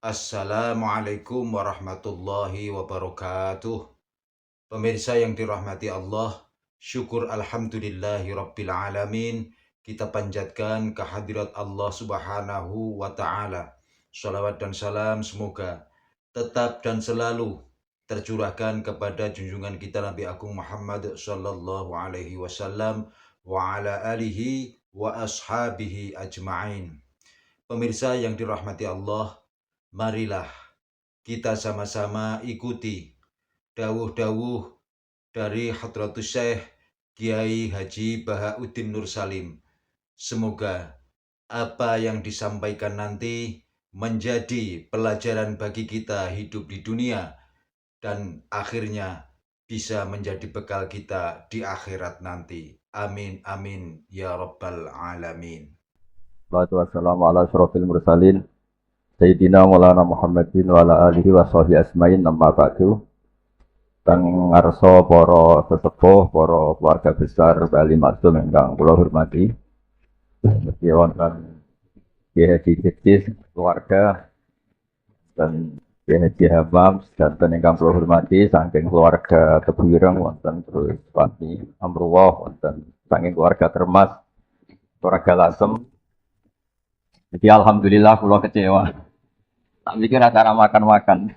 Assalamualaikum warahmatullahi wabarakatuh. Pemirsa yang dirahmati Allah, syukur alhamdulillahi rabbil alamin. Kita panjatkan kehadirat Allah subhanahu wa ta'ala. Salawat dan salam semoga tetap dan selalu tercurahkan kepada junjungan kita Nabi Agung Muhammad sallallahu alaihi wasallam wa ala alihi wa ashabihi ajma'in. Pemirsa yang dirahmati Allah, marilah kita sama-sama ikuti dawuh-dawuh dari Hadratus Syekh Kiai Haji Bahauddin Nur Salim. Semoga apa yang disampaikan nanti menjadi pelajaran bagi kita hidup di dunia dan akhirnya bisa menjadi bekal kita di akhirat nanti. Amin amin ya rabbal alamin. Wassalamualaikum ala asyrofil mursalin Sayyidina Maulana Muhammadin wa ala alihi wa sahbihi asma'in amma ba'du. Kang ngarsa para sesepuh, para keluarga besar Bali Maksum ingkang kula hormati. Meski wonten Kiai Haji Sidis keluarga dan Kiai Haji Hamam dan ingkang kula hormati saking keluarga Tebuireng wonten terus Pati Amruwah wonten saking keluarga Termas, keluarga Lasem. Jadi alhamdulillah kula kecewa. Tak mikir acara makan-makan.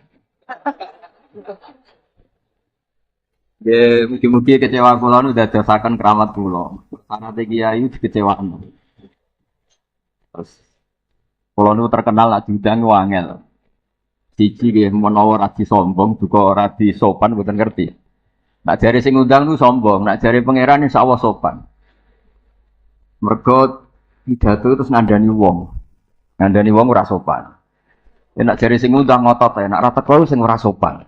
Ya, mungkin-mungkin kecewa kula nu dadosaken keramat kula. Sanate kiai dikecewakno. Terus kula nu terkenal lak diundang wangel. Siji nggih menawa ora disombong, duka ora disopan mboten ngerti. Nak jare sing ngundang nu sombong, nak jare pangeran insyaallah sopan. Mergo pidato terus ngandani wong. Ngandani wong ora sopan. Ya nak jare sing ngundang ngotot ae, nak ra teko sing ora sopan.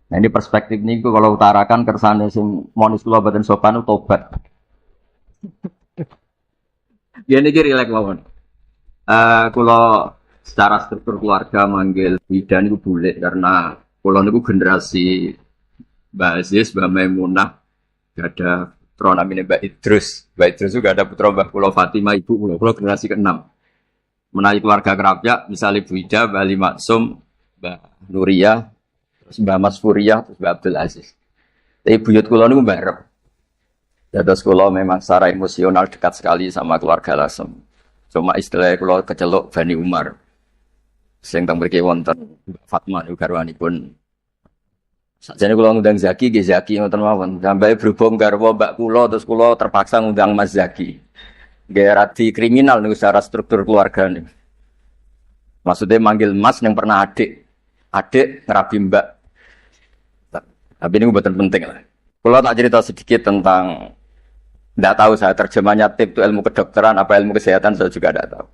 Nah ini perspektif niku kalau utarakan kersane sing monis kula boten sopan tobat. Ya niki rilek mawon. Kula secara struktur keluarga manggil bidan niku bulik karena kula niku generasi Mbak Aziz, Mbak Maimunah, gak ada putra namanya Mbak Idrus. Mbak Idrus juga ada putra Mbak Kula Fatimah, ibu kula generasi ke-6. Menawi keluarga kerapnya, misalnya Ibu Ida, Mbak Ali Maksum, Mbak Nuria, terus Mbak Mas Furiyah, terus Mbak Abdul Aziz. Tapi buyut kula niku bareng. Dados kula memang secara emosional dekat sekali sama keluarga Lasem. Cuma istilahnya kula keceluk Bani Umar. Sing teng mriki wonten Mbak Fatma niku garwanipun. Sakjane kula ngundang Zaki, nggih Zaki ngoten mawon. Sampai berhubung garwa Mbak kula terus kula terpaksa ngundang Mas Zaki. Nggih radi kriminal niku secara struktur keluarga niku. Maksudnya manggil Mas yang pernah adik ngerabi Mbak. Tapi ini buatan penting lah. Kalau tak cerita sedikit tentang, tidak tahu saya terjemahnya tip itu ilmu kedokteran apa ilmu kesehatan saya juga tidak tahu.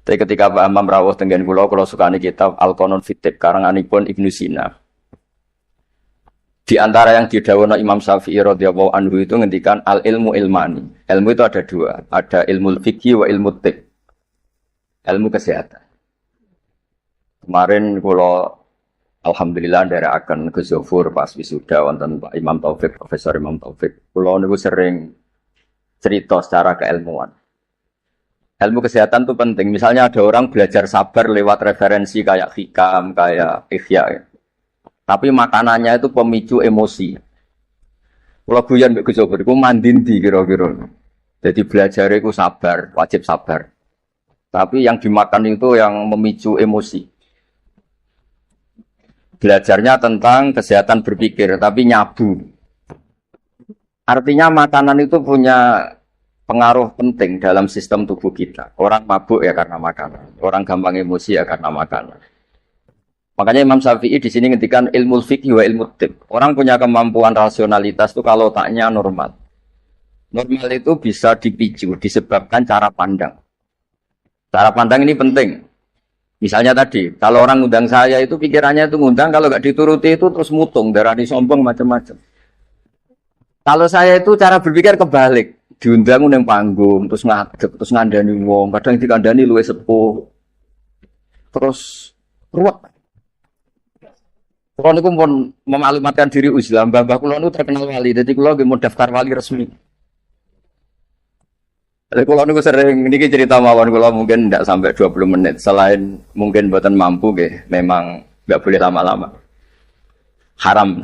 Tapi ketika Pak Amam rawuh tenggen kula sukani kitab Al-Qanun Fitib karanganipun Ibnu Sina. Di antara yang didhawuhna Imam Syafi'i radhiyallahu anhu itu ngendikan al ilmu ilmani. Ilmu itu ada dua, ada ilmu fikih wa ilmu tib. Ilmu kesehatan. Kemarin kula alhamdulillah nderekaken Gus Zofur pas wisuda wonten Pak Imam Taufik, Profesor Imam Taufik. Kula niku sering cerita secara keilmuan. Ilmu kesehatan itu penting. Misalnya ada orang belajar sabar lewat referensi kayak hikam, kayak ihya. Ya. Tapi makanannya itu pemicu emosi. Kula guyon mbek Gus Zofur iku mandindi kira-kira. Jadi belajar itu sabar, wajib sabar. Tapi yang dimakan itu yang memicu emosi. Belajarnya tentang kesehatan berpikir, tapi nyabu. Artinya makanan itu punya pengaruh penting dalam sistem tubuh kita. Orang mabuk ya karena makanan, orang gampang emosi ya karena makanan. Makanya Imam Syafi'i di sini ngendikan ilmu fikih wa ilmu tib. Orang punya kemampuan rasionalitas itu kalau otaknya normal. Normal itu bisa dipicu, disebabkan cara pandang. Cara pandang ini penting. Misalnya tadi, kalau orang ngundang saya itu pikirannya itu ngundang, kalau nggak dituruti itu terus mutung, darah disombong macam-macam. Kalau saya itu cara berpikir kebalik, diundang nang panggung, terus ngadeg, terus ngandani wong, kadang dikandani luwih sepuh, terus ruwet. Kalau niku pun memaklumatkan diri Islam, mbah kula niku terkenal wali, jadi kula nggih mau daftar wali resmi. Kalau niku sering niki cerita mawon kula mungkin tidak sampai 20 menit. Selain mungkin buatan mampu nggih, memang nggak boleh lama-lama. Haram.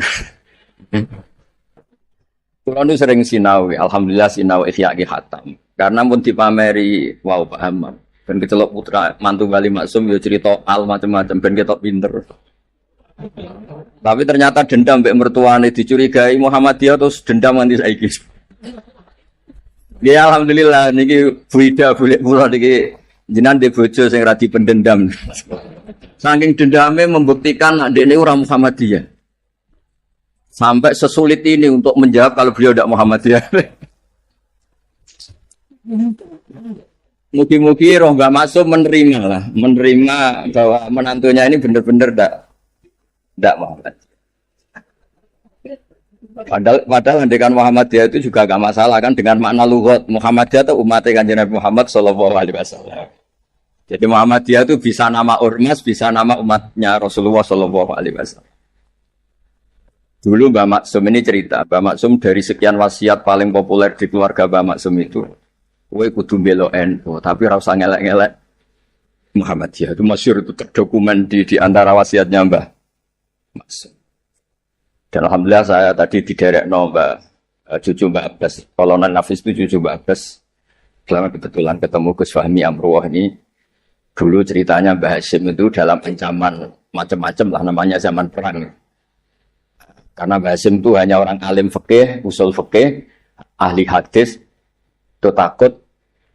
Kula niku sering sinau, alhamdulillah sinau Ihya ki khatam. Karena pun dipameri wow paham. Ben kecelok putra mantu Wali Maksum yo cerita al macam-macam ben ketok pinter. Tapi ternyata dendam mbek mertuane dicurigai Muhammadiyah terus dendam nganti saiki. Ya alhamdulillah niki Buida boleh kula niki jenengan de bojo sing ra dipendendam. Saking dendame membuktikan adekne ora Muhammadiyah. Sampai sesulit ini untuk menjawab kalau beliau tidak Muhammadiyah. Mugi-mugi roh Mbak Maksum menerima bahwa menantunya ini benar-benar tidak Muhammad. Padahal andekan Muhammadiyah itu juga gak masalah kan dengan makna lughat. Muhammadiyah itu umatnya Kanjeng Nabi Muhammad sallallahu alaihi wasallam. Jadi Muhammadiyah itu bisa nama ormas, bisa nama umatnya Rasulullah sallallahu alaihi wasallam. Dulu Mbak Maksum ini cerita, Mbak Maksum dari sekian wasiat paling populer di keluarga Mbak Maksum itu, kowe kudu mbela NU, tapi ora usah ngelek-ngelek Muhammadiyah. Itu masyhur, itu terdokumen di antara wasiatnya Mbah Maksum. Dan alhamdulillah saya tadi diderekno cucu Mbak Abbas, Kolonel Nafis itu cucu Mbak Abbas. Selama kebetulan ketemu Gus Fahmi Amruwah ini, dulu ceritanya Mbah Hasyim itu dalam ancaman macam-macam lah namanya zaman perang. Karena Mbah Hasyim itu hanya orang alim fikih, usul fikih, ahli hadis, itu takut,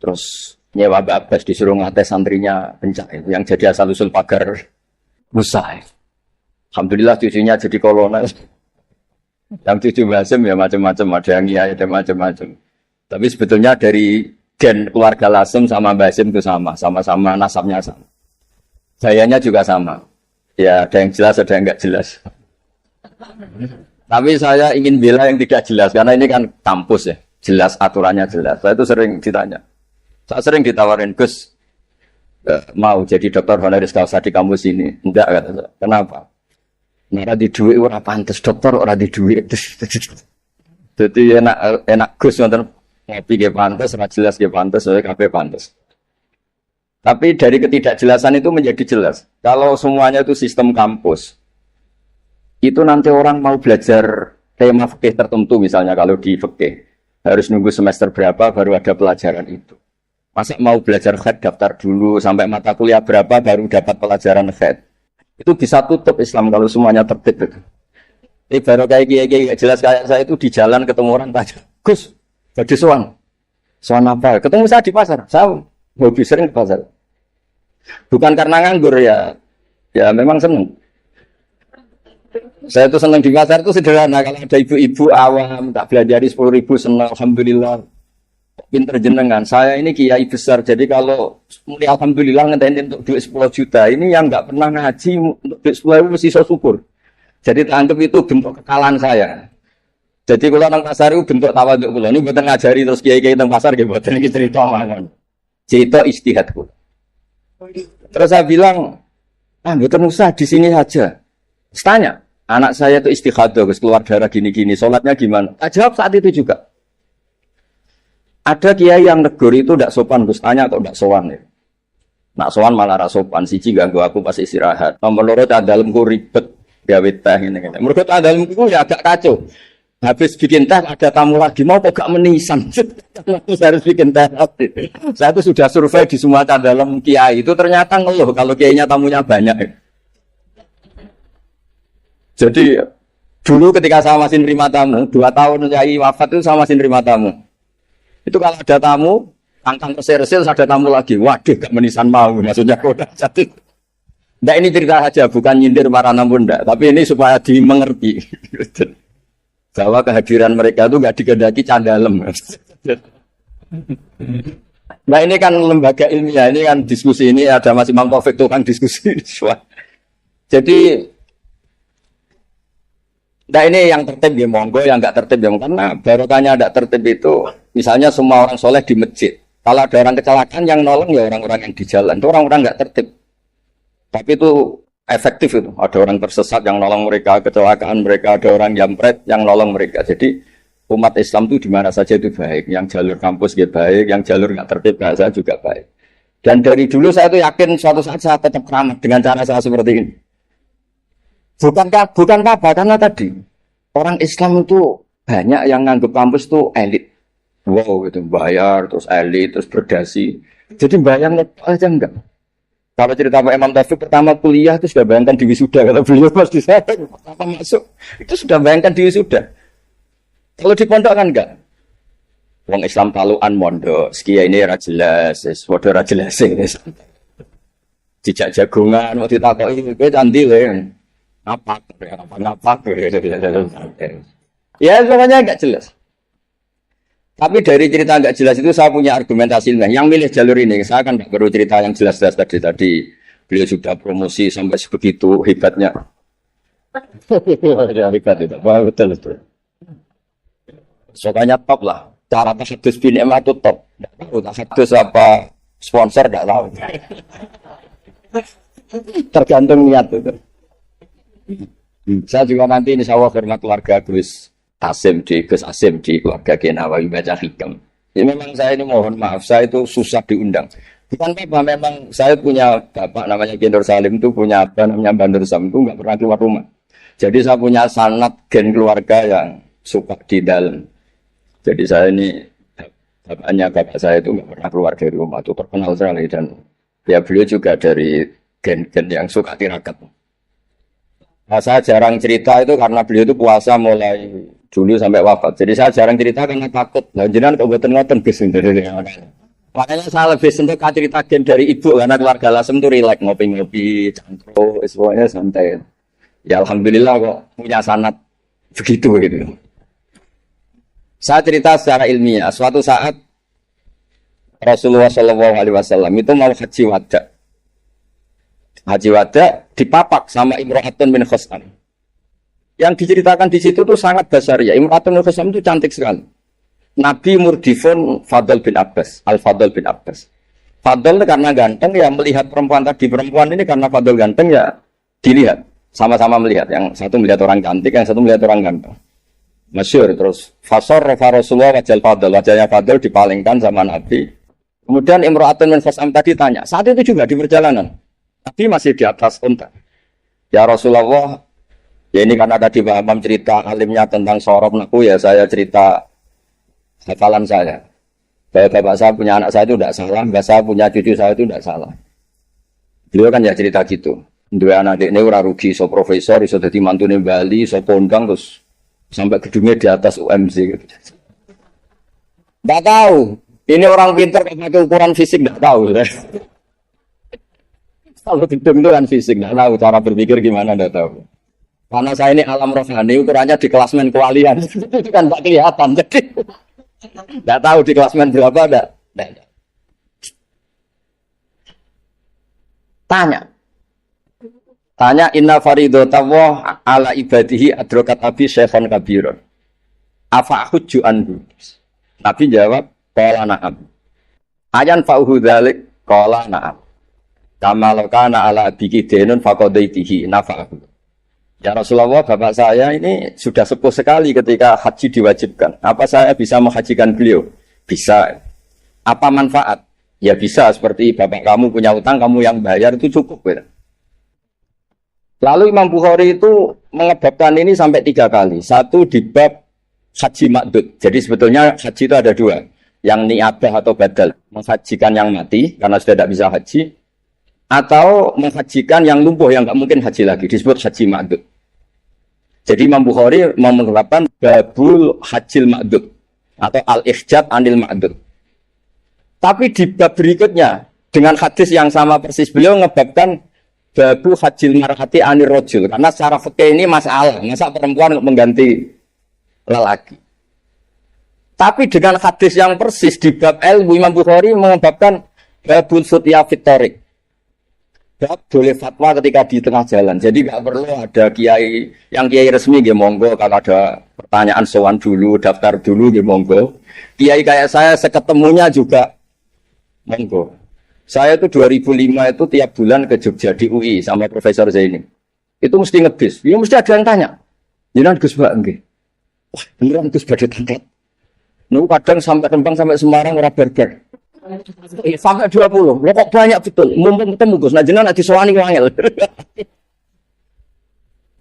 terus nyewa Mbak Abbas disuruh ngates santrinya pencak itu yang jadi asal usul pagar Musa. Alhamdulillah cucunya jadi kolonel. Yang cucu Mbah Hasyim ya macam-macam, ada yang iya, ada macam-macam. Tapi sebetulnya dari gen keluarga Lasem sama Mbah Hasyim itu sama-sama nasabnya sama. Gayanya juga sama. Ya ada yang jelas, ada yang enggak jelas. Tapi saya ingin bela yang tidak jelas karena ini kan kampus ya, jelas aturannya jelas. Saya itu sering ditanya, saya sering ditawarin Gus mau jadi dokter honoris causa di kampus ini. Enggak kata saya. Kenapa? Nara di duit ora pantes dokter ora di duit. Jadi enak Gus nonton ngopi ge pantes, ora jelas ge pantes, saya kabeh pantes. Tapi dari ketidakjelasan itu menjadi jelas. Kalau semuanya itu sistem kampus, itu nanti orang mau belajar tema fikih tertentu misalnya kalau di fikih harus nunggu semester berapa baru ada pelajaran itu. Masa mau belajar khed daftar dulu sampai mata kuliah berapa baru dapat pelajaran khed. Itu bisa tutup Islam kalau semuanya tertib itu. Baru kayak gini jelas kayak saya itu di jalan ketemu orang tanya, Gus, jadi soan apa? Ketemu saya di pasar. Saya hobi sering ke pasar. Bukan karena nganggur ya memang senang. Saya tuh senang di pasar itu sederhana. Kalau ada ibu-ibu awam tak belajari 10.000 senang, alhamdulillah. Pinter jenengan. Saya ini kiai besar. Jadi kalau mulai alhamdulillah ngenteni untuk duit 10 juta. Ini yang nggak pernah ngaji untuk duit 10.000 mesti syukur. Jadi anggap itu bentuk kekalahan saya. Jadi kalau nang pasar itu bentuk tawaduk kula. Ini mboten ngajari terus kiai-kiai teng pasar nggih mboten iki cerita mawon. Cerita istihad kula. Terus saya bilang, mboten usah di sini saja. Tanya, anak saya itu istighadah, Gus, keluar darah gini-gini, sholatnya gimana? Jawab saat itu juga. Ada kiai yang negur itu tidak sopan, Gus, tanya kok tidak sowan ya. Nak sowan malah ra sopan, siji ganggu aku pas istirahat. Nomor loro tak dalemku ribet, gawe teh ngene-ngene. Mergo tak dalemku ya agak kacau. Habis bikin teh ada tamu lagi mau kok gak menisan. Saya harus bikin teh. Saya itu sudah survei di semua dalam kiai itu ternyata ngeluh kalau kiainya tamunya banyak. Jadi dulu ketika saya masih nerima tamu, 2 tahun kiai wafat itu saya masih nerima tamu. Itu kalau ada tamu, angkang resil ada tamu lagi. Waduh, gak menisan mau, maksudnya koda. Jadi, enggak ini cerita saja, bukan nyindir marana pun enggak. Tapi ini supaya dimengerti. Bahwa kehadiran mereka itu gak digedaki candalem. Nah ini kan lembaga ilmiah, ini kan diskusi, ini ada Mas Imam Taufik tukang diskusi. Jadi, nah ini yang tertib ya monggo, yang enggak tertib ya monggo. Karena barokahnya enggak tertib itu, misalnya semua orang soleh di masjid. Kalau ada orang kecelakaan yang nolong ya orang-orang yang di jalan. Itu orang-orang enggak tertib. Tapi itu efektif itu. Ada orang tersesat yang nolong mereka, kecelakaan mereka, ada orang jambret yang nolong mereka. Jadi umat Islam itu di mana saja itu baik. Yang jalur kampus gitu baik, yang jalur nggak tertib bahasa juga baik. Dan dari dulu saya tuh yakin suatu saat saya tetap keramat dengan cara saya seperti ini. Bukan apa karena tadi orang Islam itu banyak yang nganggap kampus tuh elit. Wow, gitu bayar terus elit terus berdasi. Jadi bayang aja enggak. Kalau cerita Pak Imam Taufik pertama kuliah itu sudah bayangkan di wisuda kata beliau pas di sana pertama masuk itu sudah bayangkan di wisuda. Kalau di pondok kan enggak. Wong Islam talukan mondok, sekian ini ra jelas, padha ra jelas sing dijak jagongan mau ditakoki kowe candi lho. Apa? Ya semuanya enggak jelas. Tapi dari cerita enggak jelas itu saya punya argumentasi ilmiah. Yang milih jalur ini, saya kan enggak perlu cerita yang jelas-jelas tadi. Beliau sudah promosi sampai sebegitu hebatnya. Hebat itu, betul. Sokanya top lah. Cara tahadus bin Emma itu top. Tidak tahu tahadus apa sponsor tidak tahu. Tergantung niat itu. Saya juga nanti insya Allah hormat keluarga Gus Asim di keluarga Genawawi baca hikam. Jadi memang saya ini mohon maaf, saya itu susah diundang. Bukan apa, memang saya punya bapak namanya Gendor Salim itu punya apa namanya Bandur Sam itu nggak pernah keluar rumah. Jadi saya punya sanad gen keluarga yang suka di dalam. Jadi saya ini bapak saya itu nggak pernah keluar dari rumah, itu terkenal sekali dan ya beliau juga dari gen-gen yang suka tirakat. Nah, saya jarang cerita itu karena beliau itu puasa mulai dulu sampai wafat. Jadi saya jarang cerita karena takut. Lah jenengan kok mboten ngoten Gus. Makanya saya lebih seneng cerita gen dari ibu karena keluarga Lasem itu rileks ngopi-ngopi, cangkro, semuanya santai. Ya alhamdulillah kok punya sanad begitu gitu. Saya cerita secara ilmiah. Suatu saat Rasulullah SAW itu mau haji wada. Haji wada dipapak sama Imro'atun bin Khosam. Yang diceritakan di situ tuh sangat dasar ya. Imro'atun bin Khosam itu cantik sekali. Nabi murdifun Fadl bin Abbas, Al-Fadl bin Abbas. Fadl karena ganteng ya melihat perempuan tadi. Perempuan ini karena Fadl ganteng ya dilihat. Sama-sama melihat. Yang satu melihat orang cantik, yang satu melihat orang ganteng. Masyhur terus fasor Rasulullah wajal Fadl, wajahnya Fadl dipalingkan sama Nabi. Kemudian Imro'atun bin Khosam tadi tanya, saat itu juga di perjalanan Nabi masih di atas unta. Ya Rasulullah, ya ini karena tadi Pak Imam cerita alimnya tentang sorop naku ya saya cerita hafalan saya. Bapak saya punya anak saya itu tidak salah, bapak saya punya cucu saya itu tidak salah. Beliau kan ya cerita gitu. Dua anak ini ora rugi, so profesor, so jadi mantune Bali, so kondang terus sampai gedungnya di atas UMC gitu. Nggak tahu. Ini orang pintar pakai ukuran fisik nggak tahu. Kalau gedung itu kan fisik nggak tahu cara berpikir gimana nggak tahu. Karena saya ini alam rohani ukurannya di klasmen kewalian itu kan nggak kelihatan jadi nggak tahu di klasmen berapa ada. Tanya inna faridotawah ala ibadihi adrokat abi syekhon kabirun. Afa hujju anhu. Nabi jawab, qala na'am. Ayan fa'uhu dhalik, qala na'am. Kama lokana ala abiki denun faqadaitihi nafa'ahu. Ya Rasulullah, bapak saya ini sudah sepuh sekali ketika haji diwajibkan. Apa saya bisa menghajikan beliau? Bisa. Apa manfaat? Ya bisa, seperti bapak kamu punya utang, kamu yang bayar itu cukup. Ya. Lalu Imam Bukhari itu mengebabkan ini sampai 3 kali. Satu di bab haji makdud. Jadi sebetulnya haji itu ada 2. Yang niabah atau badal. Menghajikan yang mati karena sudah tidak bisa haji. Atau menghajikan yang lumpuh yang tidak mungkin haji lagi. Disebut haji makdud. Jadi Imam Bukhari menerapkan babul hajil makdud. Atau al-ikhjad anil makdud. Tapi di bab berikutnya. Dengan hadis yang sama persis beliau mengebabkan babu hajil marhati anir rojul. Karena secara fikih ini masalah. Masa perempuan mengganti lelaki. Tapi dengan hadis yang persis di bab ilmu Imam Bukhari mengebabkan babul sutya fitorik. Bab boleh fatwa ketika di tengah jalan. Jadi nggak perlu ada kiai yang kiai resmi nggih monggo. Kalau ada pertanyaan sowan dulu, daftar dulu nggih monggo. Kiai kayak saya seketemunya juga monggo. Saya itu 2005 itu tiap bulan ke Jogja di UI sama Profesor Zaini. Itu mesti ngebis. Ya mesti ada yang tanya. Jangan Gus Mbak nggih. Beneran Gus badhe tangklet. Niku kadang sampai Rembang sampai Semarang ora barbar. Sampai 20. Lho kok banyak betul. Mumpung ketemu Gus, nah jenengan nek disowani ku angel.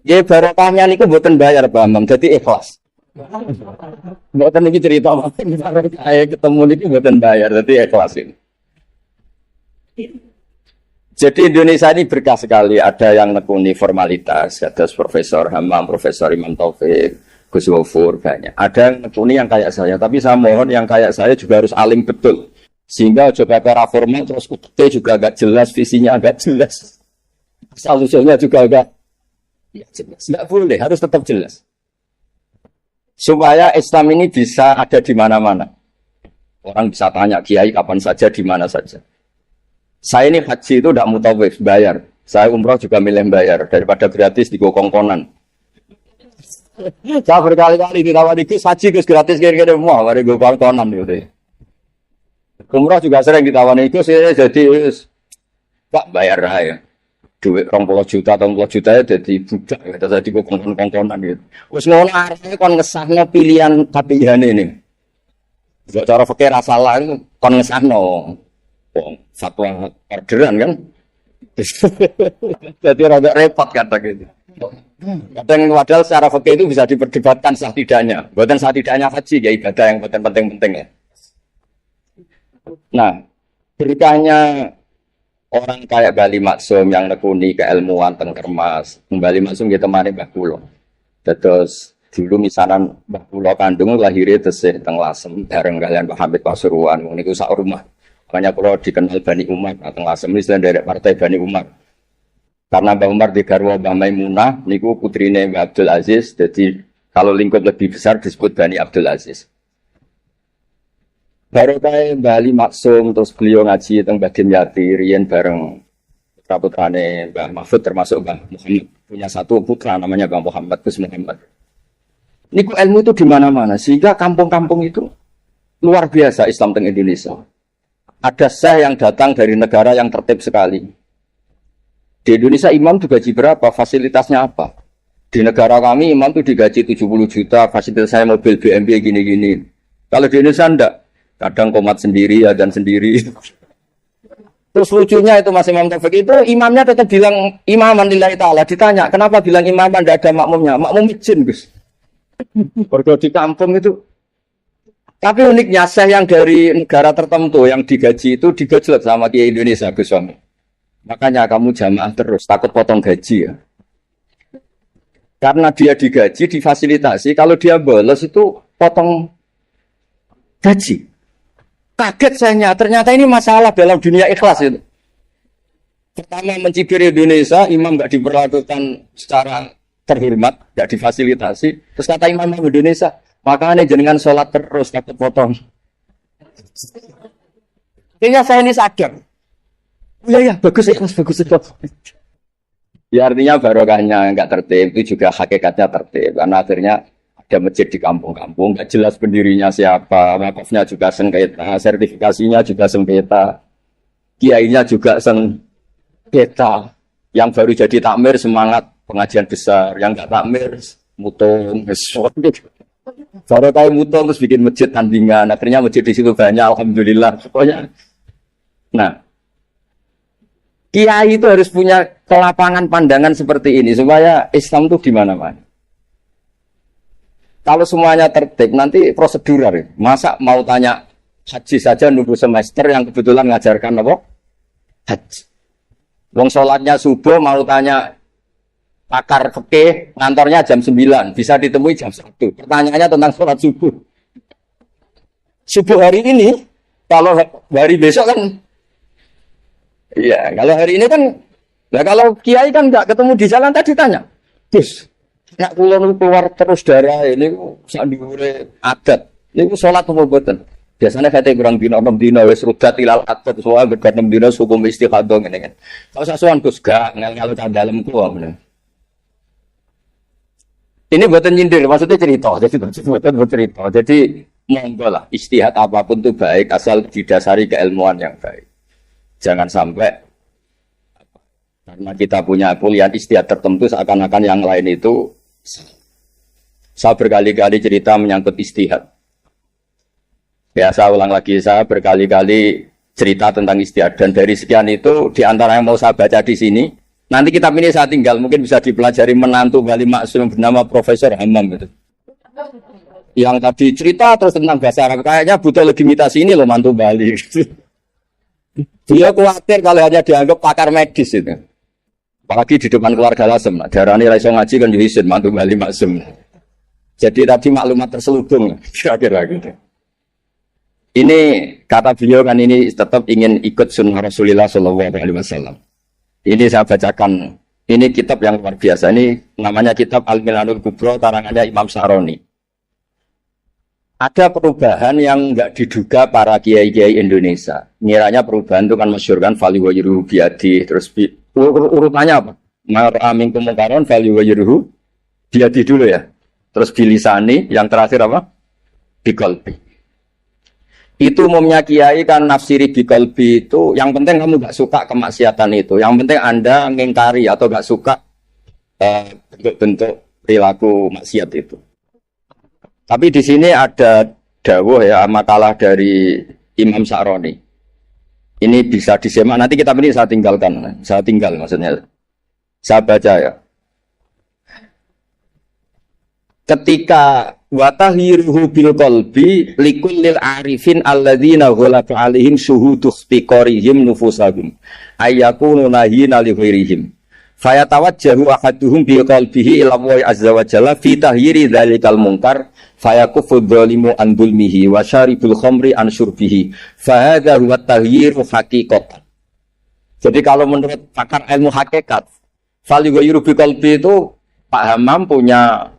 Ya barokahnya niku mboten bayar Pak Amam, dadi ikhlas. Mboten iki cerita saya ketemu niki mboten bayar, dadi ikhlas ini. Jadi Indonesia ini berkah sekali. Ada yang nekuni formalitas, ada Profesor Hamam, Profesor Imam Taufik, Gus Wafur, banyak. Ada yang nekuni yang kayak saya, tapi saya mohon yang kayak saya juga harus alim betul. Sehingga coba para formal terus UT juga agak jelas, visinya agak jelas. Asal-usulnya juga agak ya, jelas. Nggak boleh, harus tetap jelas. Supaya Islam ini bisa ada di mana-mana. Orang bisa tanya kiai kapan saja, di mana saja. Saya ini haji itu tidak mutawif, bayar. Saya umroh juga milih bayar daripada gratis di kongkonan. Saya berkali-kali ditawari Gus haji Gus gratis kira-kira semua, mari gue kongkonan gitu. Umroh juga sering ditawari Gus jadi Pak bayar ya. Duit 20 juta atau 40 juta ya jadi budak gitu, jadi kongkonan gitu. Wes ngono arep kon ngesahno pilihan KPIH ini. Enggak cara fikih rasalah kon ngesahno. Fatwa orderan kan. Jadi rada repot kata gitu. Kadang padahal secara fikih itu bisa diperdebatkan sah tidaknya. Bukan sah tidaknya haji ya ibadah yang penting-penting ya. Nah, berkahnya orang kayak Bali Maksum yang nekuni keilmuan teng Kermas. Bali Maksum gitu temani Mbah Kula. Terus dulu misalan Mbah Kula kandung lahirnya tesih teng Lasem bareng kalian Pak Hamid Pasuruan niku sak rumah. Makanya kalau dikenal Bani Umar atau Lasem ini dari partai Bani Umar. Karena Mbah Umar di garwa Mbah Maimunah, niku putrine Mbah Abdul Aziz. Jadi kalau lingkup lebih besar disebut Bani Abdul Aziz. Baru kayak Bali Maksum terus beliau ngaji tentang Mbah Dimyati, riyen bareng putrane Mbah Mahfud termasuk Mbah Muhammad. Punya satu putra namanya Mbah Muhammad, Gus Muhammad. Niku ilmu itu di mana-mana sehingga kampung-kampung itu luar biasa Islam teng Indonesia. Ada syekh yang datang dari negara yang tertib sekali. Di Indonesia imam digaji berapa? Fasilitasnya apa? Di negara kami imam itu digaji 70 juta, fasilitasnya mobil BMW gini-gini. Kalau di Indonesia enggak. Kadang komat sendiri, adzan sendiri. Terus lucunya itu Mas Imam Taufik itu imamnya tetap bilang imaman lillahi ta'ala. Ditanya, kenapa bilang imaman enggak ada makmumnya? Makmum izin, Gus. Kalau di kampung itu. Tapi uniknya syekh yang dari negara tertentu yang digaji itu digojlok sama Kiai Indonesia Gus Suami. Makanya kamu jamaah terus takut potong gaji ya. Karena dia digaji, difasilitasi. Kalau dia bolos itu potong gaji. Kaget saya, ternyata ini masalah dalam dunia ikhlas itu. Pertama mencibir Indonesia, imam nggak diperlakukan secara terhormat, nggak difasilitasi. Terus kata imam Indonesia, makanya jenengan sholat terus takut potong. Kayaknya saya ini sadar. Ya bagus ikhlas. Ya artinya barokahnya nggak tertib itu juga hakikatnya tertib karena akhirnya ada masjid di kampung-kampung nggak jelas pendirinya siapa, wakafnya juga sengketa, sertifikasinya juga sengketa, kiainya juga sengketa. Yang baru jadi takmir semangat pengajian besar, yang nggak takmir mutung, baru kayak mutung terus bikin masjid tandingan, akhirnya masjid di situ banyak, alhamdulillah. Pokoknya, nah. Kiai itu harus punya kelapangan pandangan seperti ini supaya Islam itu di mana-mana. Kalau semuanya tertib nanti prosedural. Masa mau tanya haji saja nunggu semester yang kebetulan ngajarkan apa? Haji. Wong sholatnya subuh mau tanya pakar fikih ngantornya jam 9, bisa ditemui jam 1. Pertanyaannya tentang sholat subuh. Subuh hari ini, kalau hari besok kan iya, kalau hari ini kan, nah kalau kiai kan nggak ketemu di jalan tadi tanya, Gus, nak kulon keluar terus darah ini sak diure adat, ini sholat apa boten? Biasanya katanya kurang dino 6 dino wes rudat ilal adat, soal berkat 6 dino hukum istiqadah ini kan. Kalau sasuan Gus gak ngel cah dalam keluar bener. Ini boten nyindir, maksudnya cerita, jadi boten cerita, jadi monggo lah istihad apapun itu baik asal didasari keilmuan yang baik. Jangan sampai karena kita punya kuliah istihad tertentu seakan-akan yang lain itu Saya berkali-kali cerita menyangkut istihad. Ya, saya ulang lagi, saya berkali-kali cerita tentang istihad. Dan dari sekian itu, di antara yang mau saya baca di sini, nanti kitab ini saya tinggal, mungkin bisa dipelajari menantu Wali Maksum bernama Profesor Hamam gitu. Yang tadi cerita terus tentang bahasa Arab, kayaknya butuh legitimasi ini loh mantu Bali. Dia khawatir kalau hanya dianggap pakar medis itu. Apalagi di depan keluarga Lasem, darahnya raiso ngaji kan dihisin mantu Bali Maksum. Jadi tadi maklumat terselubung, kira-kira gitu. Ini kata beliau kan ini tetap ingin ikut sunnah Rasulullah SAW. Ini saya bacakan. Ini kitab yang luar biasa. Ini namanya kitab Al-Milanul Kubro, karangannya Imam Sa'roni. Ada perubahan yang enggak diduga para kiai-kiai Indonesia. Ngiranya perubahan itu kan masyhur kan fali wa yuruhu biadi, terus urutannya apa? Maramin kemungkaron fali wa yuruhu biadi dulu ya. Terus bilisani, yang terakhir apa? Biqalbi. Itu umumnya kiai kan nafsiri biqalbi itu, yang penting kamu gak suka kemaksiatan itu. Yang penting Anda ngingkari atau gak suka bentuk-bentuk perilaku maksiat itu. Tapi di sini ada dawuh ya, makalah dari Imam Sa'roni. Ini bisa disemak, nanti kitab ini saya tinggalkan. Saya tinggal maksudnya. Saya baca ya. Ketika watahhiruhu bil qalbi likullil arifin alladzina ghalaba alaihim syuhudu ikhtiqarihim nufusahum ayyakunu nahina li ghairihim fayatawajjahu ahaduhum bi qalbihi ila Allah azza wa jalla fi tahyiri dzalikal munkar fayakufu dzalimu an bulmihi wa syaribul khamri an syurbihi fa hadza huwa tahyiru haqiqatan. Jadi kalau menurut pakar ilmu hakikat fal yughayyiru bi qalbi itu Pak Hamam punya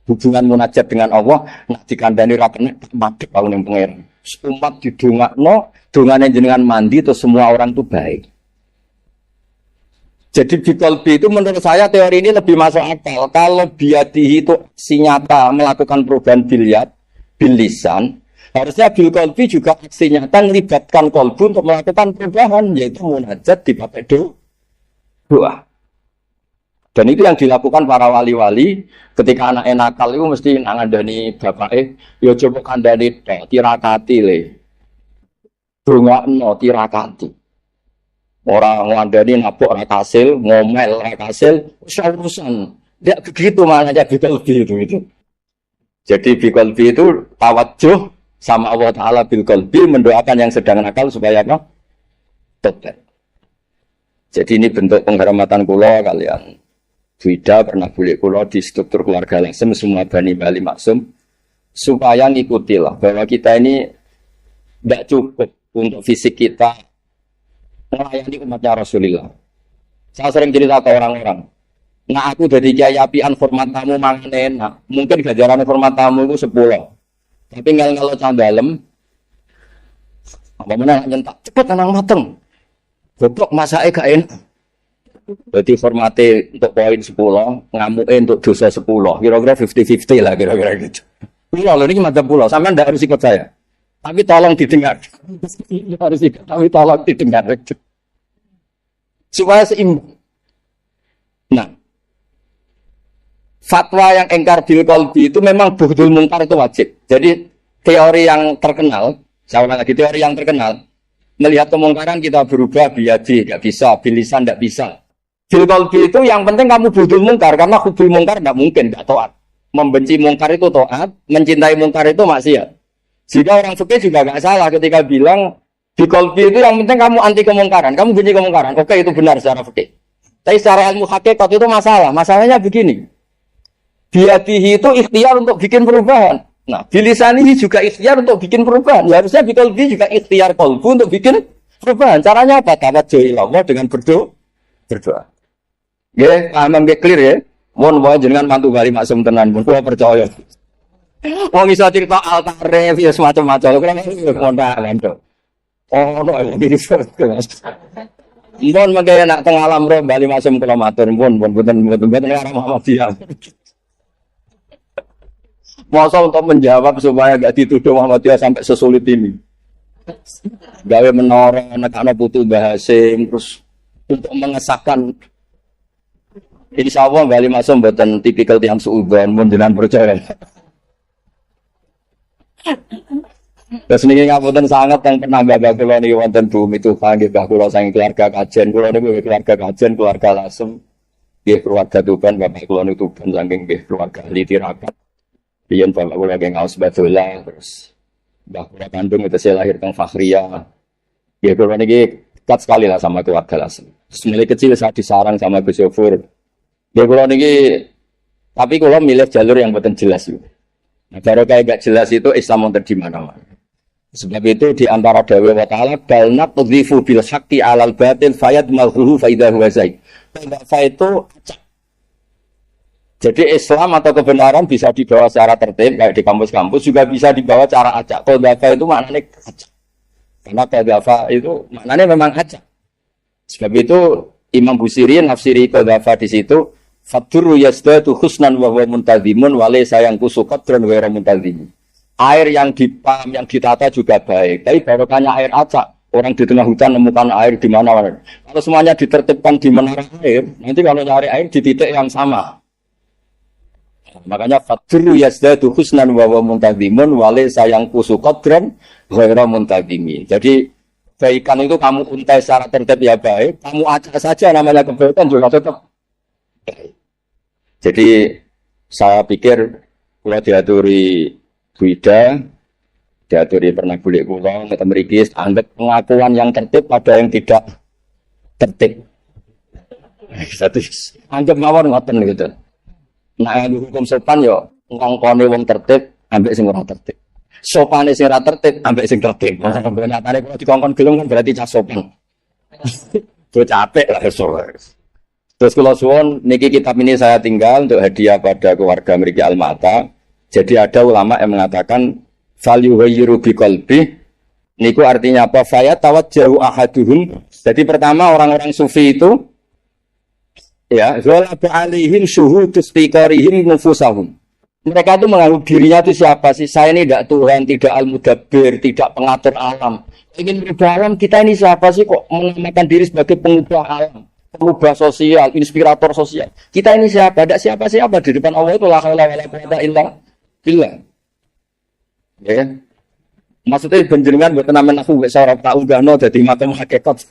hubungan munajat dengan Allah, nak dikandani ra kenek madhep aku ning pangeran. Umat didongakno, dongane jenengan mandi terus semua orang itu baik. Jadi biqalbi itu menurut saya teori ini lebih masuk akal. Kalau biadihi itu aksi nyata melakukan perubahan bil lisan, harusnya biqalbi juga aksi nyata melibatkan qalbu untuk melakukan perubahan, yaitu munajat di bab doa. Dan itu yang dilakukan para wali-wali ketika anak nakal itu mesti ngandani bapake, ya coba kandani tirakati le. Dongakno tirakati. Orang ngandani nabok ora kasil, ngomel ora kasil, urusan. Tidak begitu maknanya biqalbi itu. Jadi biqalbi itu tawajuh sama Allah Ta'ala biqalbi, mendoakan yang sedang nakal supaya apa? Tobat. Jadi ini bentuk penghormatan kula kalian. Wida pernah boleh kula di struktur keluarga Lasem semua Bani Bali Maksum supaya ngikutilah bahwa kita ini tidak cukup untuk fisik kita melayani umatnya Rasulullah. Saya sering cerita ke orang-orang, nah aku dari kiai apian format tamu mangan enak, mungkin gajaran format tamu itu 10, tapi ngel-ngelo candalem apa mana nyentak cepet tenang mateng, goblok masake gak enak. Berarti formatnya untuk poin 10, ngamuke untuk dosa 10. Kira-kira 50-50 lah kira-kira gitu. Pulau ini macam pulau, sampean tidak harus ikut saya. Tapi tolong didengar. Harus ikut, tapi tolong didengar. Supaya seimbang. Nah, fatwa yang engkar bil qalbi itu memang bughdul munkar itu wajib. Jadi teori yang terkenal, saya ulang lagi teori yang terkenal, melihat kemungkaran kita berubah biadi, tidak bisa, bilisan tidak bisa. Bil qalbi itu yang penting kamu bughdul munkar, karena hubul munkar tidak mungkin, tidak taat. Membenci munkar itu taat, mencintai munkar itu maksiat. Jika orang fikih juga nggak salah ketika bilang bil qalbi itu yang penting kamu anti kemungkaran, kamu benci kemungkaran. Oke, itu benar secara fikih. Tapi secara ilmu hakikat itu masalah. Masalahnya begini. Biadihi itu ikhtiar untuk bikin perubahan. Nah, bilisanihi juga ikhtiar untuk bikin perubahan. Ya, harusnya bil qalbi juga ikhtiar qalbu untuk bikin perubahan. Caranya apa? Tawajjuh ila Allah dengan berdoa. Nggih, paham nggih clear ya. Mun wae jenengan mantu Bali Maksum tenan, mun kula percaya. Wong iso cerita altare ya semacam-macam. Kira kontak lendo. Ono iki Mbon mangke nak teng alam roh Bali Maksum kula matur mbon mboten arah Muhammadiyah. Masa untuk menjawab supaya gak dituduh Muhammadiyah sampai sesulit ini. Gawe menara nekakno putu Mbah Hasim terus untuk mengesahkan Insyaallah Mbak Ali Maksum mboten tipikal tiyang suudzon mun jenengan percaya. Terus niki ngapunten sangat yang pernah mbak kula niki wonten bumi Tuhan nggih mbah kula saking keluarga kajen kula niku keluarga kajen keluarga Lasem nggih keluarga Tuban bapak kula niku Tuban saking nggih keluarga ahli tirakat. Biyen bapak kula nggih ngaos Badola terus mbah kula kandung itu saya lahir teng Fakhria. Nggih kula niki dekat sekali lah sama keluarga Lasem. Terus mulai kecil saya disarang sama Gus Yofur. Nggih kula niki tapi kula milih jalur yang mboten jelas itu. Nah, baru kayak gak jelas itu Islam wonten di mana-mana. Sebab itu di antara Dawe wa Ta'ala bal naqdhifu bil haqqi 'alal batil fayadmaghuhu fa idza huwa zaid. Fa itu acak. Jadi Islam atau kebenaran bisa dibawa secara tertib kayak di kampus-kampus juga bisa dibawa secara acak. Qadhafa itu maknanya acak. Karena qadhafa itu maknanya memang acak. Sebab itu Imam Busiri nafsiri qadhafa di situ fadur yasdatu husnan wa huwa muntazimun wa laysa yang kusukadran wa muntazimun. Air yang dipam, yang ditata juga baik. Tapi barokahnya air acak. Orang di tengah hutan nemukan air di mana? Kalau semuanya ditertibkan di menara air, nanti kalau nyari air di titik yang sama. Makanya fadru yazdadu husnan wa huwa muntazimun wa laysa yanqusu qadran ghairu muntazimin. Jadi kebaikan itu kamu untai secara tertib ya baik, kamu acak saja namanya kebaikan juga tetap baik. Jadi saya pikir kalau diaturi Buida, diaturi pernah bulik kula ngeten mriki anggap pengakuan yang tertib pada yang tidak tertib. Satu anggap mawon ngoten gitu. Nah, hukum sopan yo ngongkone wong tertib ambek sing ora tertib. Sopane sing ora tertib ambek sing tertib. Nyatane kula dikongkon gelem kan berarti cah sopan. Tuh capek lah Terus kula suwun niki kitab ini saya tinggal untuk hadiah pada keluarga mriki Almata. Jadi ada ulama yang mengatakan fal yughayyiru biqalbi niku artinya apa? Fa tawajjahu ahaduhum. Jadi pertama orang-orang sufi itu ya ghalaba alaihim syuhudu istiqarihim nufusahum. Mereka itu menganggap dirinya itu siapa sih? Saya ini tidak Tuhan, tidak al-mudabbir, tidak pengatur alam. Ingin merubah alam, kita ini siapa sih kok menamakan diri sebagai pengubah alam, pengubah sosial, inspirator sosial. Kita ini siapa? Tidak siapa-siapa di depan Allah itu la haula wala quwwata illa billah. Ya. Maksudnya benjenengan buat namen aku wis ora tak unggahno dadi makam hakikat.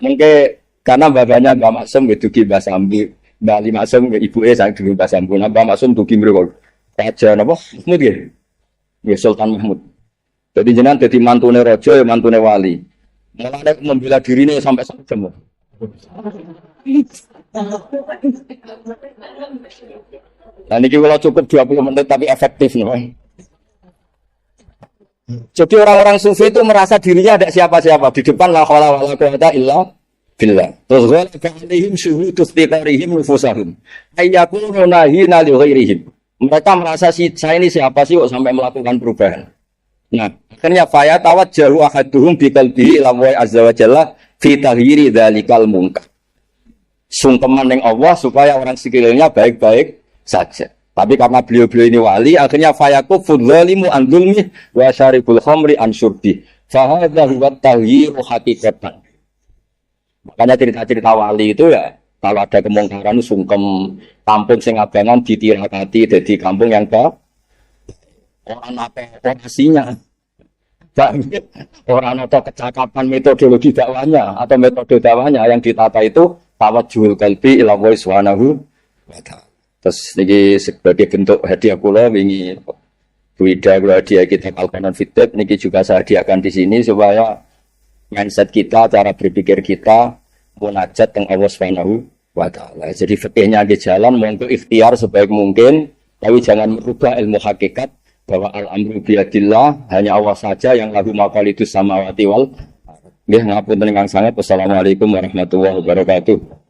Mengke karena babanya Mbak Maksum dugi Mbak Sambi, Mbak Ali Maksum ibuke sang dugi Mbak Sambu, Mbak Maksum dugi mriku. Raja napa? Mahmud nggih. Nggih Sultan Mahmud. Jadi jenengan dadi mantune raja ya mantune wali. Mulane membela dirine sampai jam. Nah ini kalau cukup 20 menit tapi efektif nih. Jadi orang-orang sufi itu merasa dirinya ada siapa-siapa di depan la haula wala quwwata illa billah. Terus ghalaba alaihim syuhudu istiqarihim nufusahum. Ayyakuna hina li ghairihim. Mereka merasa saya ini siapa sih kok sampai melakukan perubahan. Nah, akhirnya faya tawajjahu ahaduhum biqalbihi ila wa azza wa jalla fi taghyiri dzalikal munkar. Sungkeman ning Allah supaya orang sekelilingnya baik-baik saja. Tapi karena beliau-beliau ini wali, akhirnya fayaku fudzalimu an dzulmi wa syaribul khamri an syurbi. Fa hadza huwa taghyiru haqiqatan. Makanya cerita-cerita wali itu ya, kalau ada kemungkaran sungkem, kampung sing abangan ditirakati jadi kampung yang orang apa orasinya. Orang atau kecakapan metodologi dakwahnya atau metode dakwahnya yang ditata itu tawajjuhul qalbi ila Allah subhanahu wa ta'ala. Terus niki sebagai bentuk hadiah kula wingi Buida kula hadiah kitab Al-Qanon Fitib niki juga saya hadiahkan di sini supaya mindset kita, cara berpikir kita munajat teng Allah Subhanahu wa taala. Jadi fikihnya di jalan monggo ikhtiar sebaik mungkin, tapi jangan merubah ilmu hakikat bahwa al-amru biyadillah, hanya Allah saja yang lahu maqalidus samawati wal. Nggih ngapunten ingkang sanget. Wassalamualaikum warahmatullahi wabarakatuh.